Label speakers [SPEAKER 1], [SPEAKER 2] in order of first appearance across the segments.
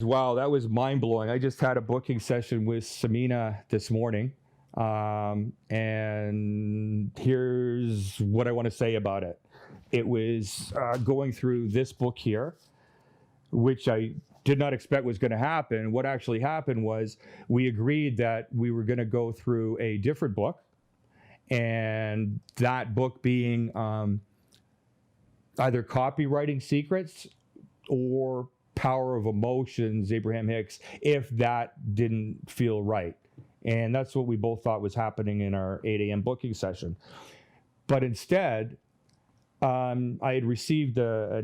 [SPEAKER 1] Wow, that was mind blowing. I just had a booking session with Samina this morning. And here's what I want to say about it. It was going through this book here, which I did not expect was going to happen. What actually happened was we agreed that we were going to go through a different book, and that book being either Copywriting Secrets or Power of Emotions, Abraham Hicks, if that didn't feel right. And that's what we both thought was happening in our 8 a.m. booking session. But instead, I had received a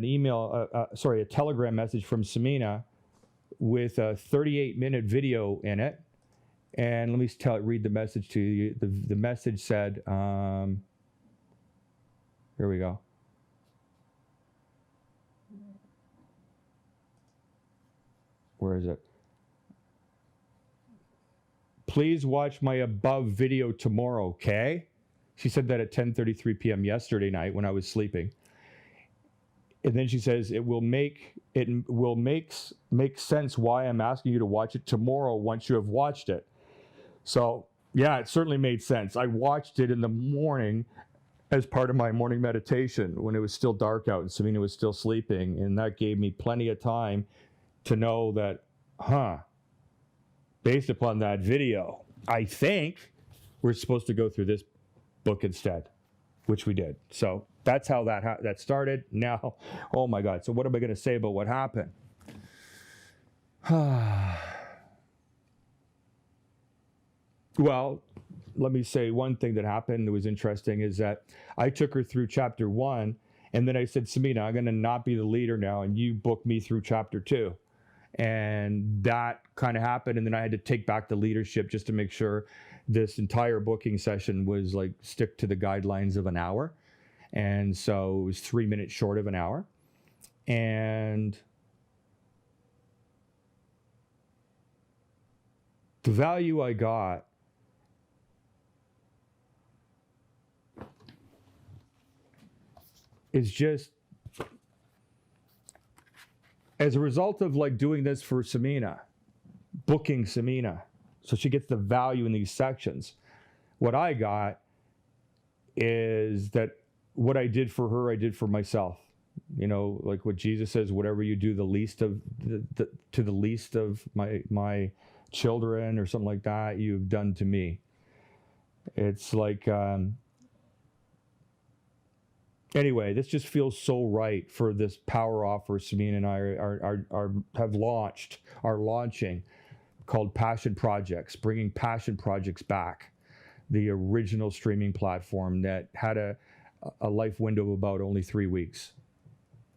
[SPEAKER 1] telegram message from Samina with a 38-minute video in it. And let me read the message to you. The message said, here we go. Where is it? Please watch my above video tomorrow, okay? She said that at 10:33 p.m. yesterday night when I was sleeping. And then she says it will make sense why I'm asking you to watch it tomorrow once you have watched it. So yeah, it certainly made sense. I watched it in the morning as part of my morning meditation when it was still dark out and Samina was still sleeping, and that gave me plenty of time to know that, based upon that video, I think we're supposed to go through this book instead, which we did. So that's how that started. Now, oh my God. So what am I going to say about what happened? Well, let me say one thing that happened that was interesting is that I took her through chapter 1, and then I said, Samina, I'm going to not be the leader now, and you book me through chapter 2. And that kind of happened, and then I had to take back the leadership just to make sure this entire booking session was like stick to the guidelines of an hour. And so it was 3 minutes short of an hour. And the value I got is just as a result of like doing this for Samina, booking Samina, so she gets the value in these sections. What I got is that what I did for her, I did for myself. You know, like what Jesus says, whatever you do the least of to the least of my children or something like that, you've done to me. It's like, anyway, this just feels so right for this power offer Samina and I are launching, called Passion Projects, bringing Passion Projects back, the original streaming platform that had a life window of about only 3 weeks,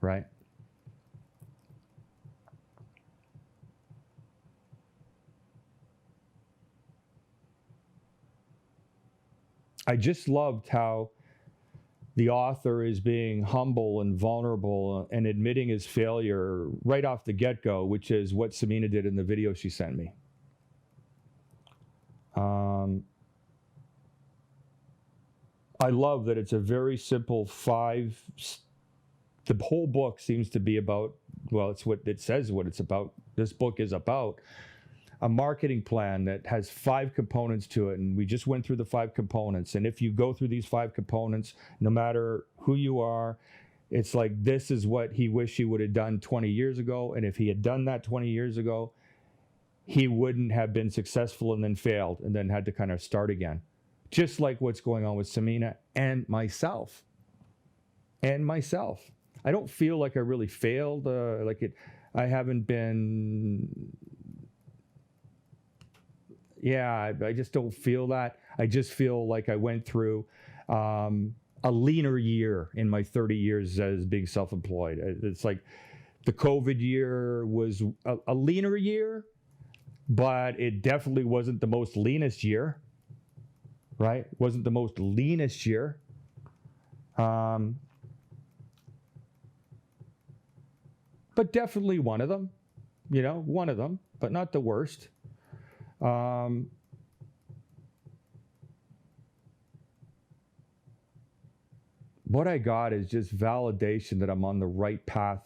[SPEAKER 1] right? I just loved how the author is being humble and vulnerable and admitting his failure right off the get-go, which is what Samina did in the video she sent me. I love that it's a very simple the whole book seems to be about, well, it's what it says what it's about. This book is about a marketing plan that has 5 components to it, and we just went through the 5 components. And if you go through these 5 components, no matter who you are, it's like this is what he wished he would have done 20 years ago, and if he had done that 20 years ago, he wouldn't have been successful and then failed and then had to kind of start again. Just like what's going on with Samina and myself. I don't feel like I really failed. I haven't been. Yeah, I just don't feel that. I just feel like I went through a leaner year in my 30 years as being self-employed. It's like the COVID year was a leaner year, but it definitely wasn't the most leanest year, right? It wasn't the most leanest year. But definitely one of them, but not the worst. What I got is just validation that I'm on the right path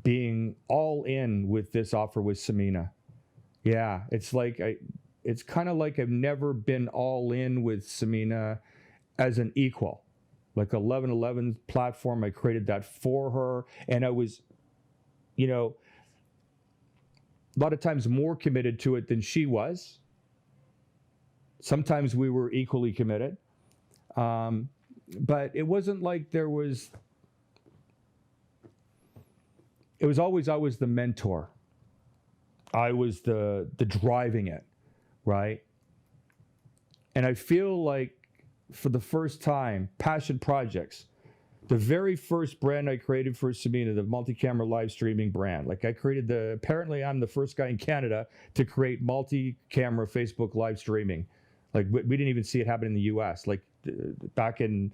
[SPEAKER 1] being all in with this offer with Samina. Yeah, it's kind of like I've never been all in with Samina as an equal. Like 1111 platform, I created that for her, and I was, a lot of times more committed to it than she was. Sometimes we were equally committed, but it wasn't like there was. It was always I was the mentor. I was the driving it, right? And I feel like for the first time, passion projects, the very first brand I created for Samina, the multi-camera live streaming brand. Like apparently I'm the first guy in Canada to create multi-camera Facebook live streaming. Like we didn't even see it happen in the US. Like back in,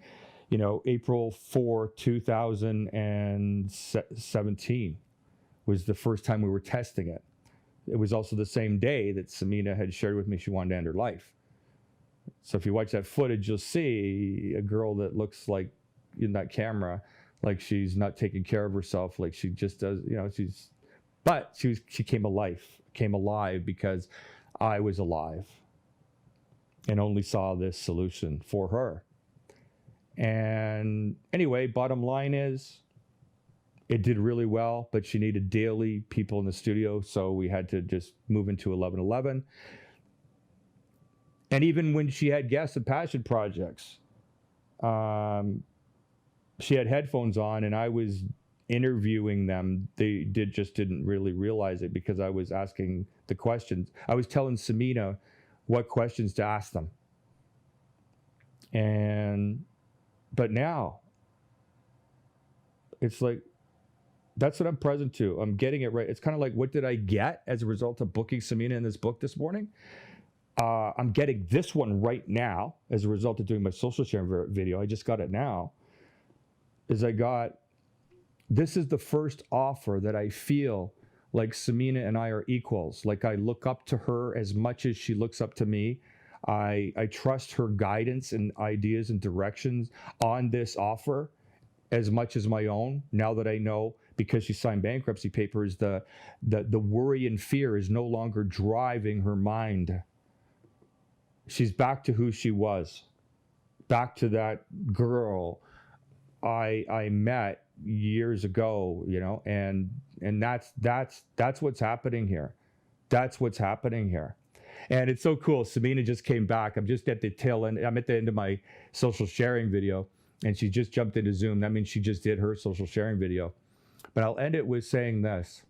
[SPEAKER 1] April 4, 2017 was the first time we were testing it. It was also the same day that Samina had shared with me she wanted to end her life. So if you watch that footage, you'll see a girl that looks like in that camera, like she's not taking care of herself, like she just does, she came alive because I was alive and only saw this solution for her. And anyway, bottom line is it did really well, but she needed daily people in the studio, so we had to just move into 1111. And even when she had guests at passion projects, she had headphones on and I was interviewing them. They didn't really realize it because I was asking the questions. I was telling Samina what questions to ask them. But now it's like, that's what I'm present to. I'm getting it right. It's kind of like, what did I get as a result of booking Samina in this book this morning? I'm getting this one right now as a result of doing my social sharing video. I just got it now. This is the first offer that I feel like Samina and I are equals. Like I look up to her as much as she looks up to me. I trust her guidance and ideas and directions on this offer as much as my own, now that I know, because she signed bankruptcy papers, the worry and fear is no longer driving her mind. She's back to who she was, back to that girl I met years ago, and that's what's happening here. That's what's happening here. And it's so cool. Samina just came back. I'm just at the tail end. I'm at the end of my social sharing video, and she just jumped into Zoom. That means she just did her social sharing video. But I'll end it with saying this.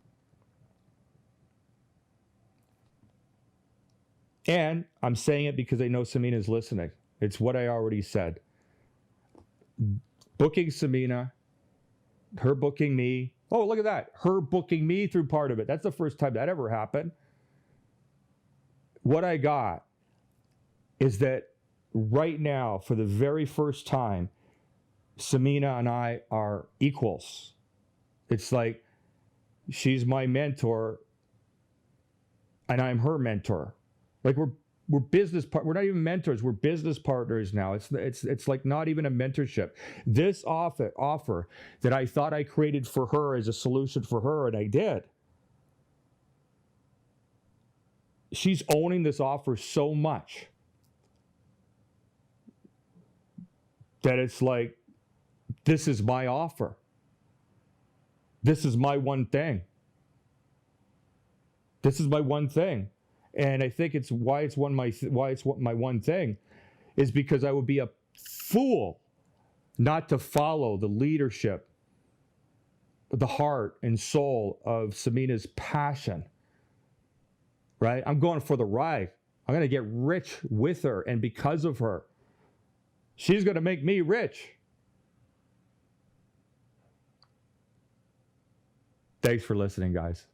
[SPEAKER 1] And I'm saying it because I know Samina's listening. It's what I already said. Booking Samina, her booking me. Oh, look at that. Her booking me through part of it. That's the first time that ever happened. What I got is that right now, for the very first time, Samina and I are equals. It's like she's my mentor and I'm her mentor. Like we're we're not even mentors, we're business partners now. It's like not even a mentorship. This offer that I thought I created for her as a solution for her, and I did. She's owning this offer so much that it's like, this is my offer. This is my one thing. This is my one thing. And I think it's why it's my one thing is because I would be a fool not to follow the leadership, the heart and soul of Samina's passion. Right? I'm going for the ride. I'm going to get rich with her, and because of her, she's going to make me rich. Thanks for listening, guys.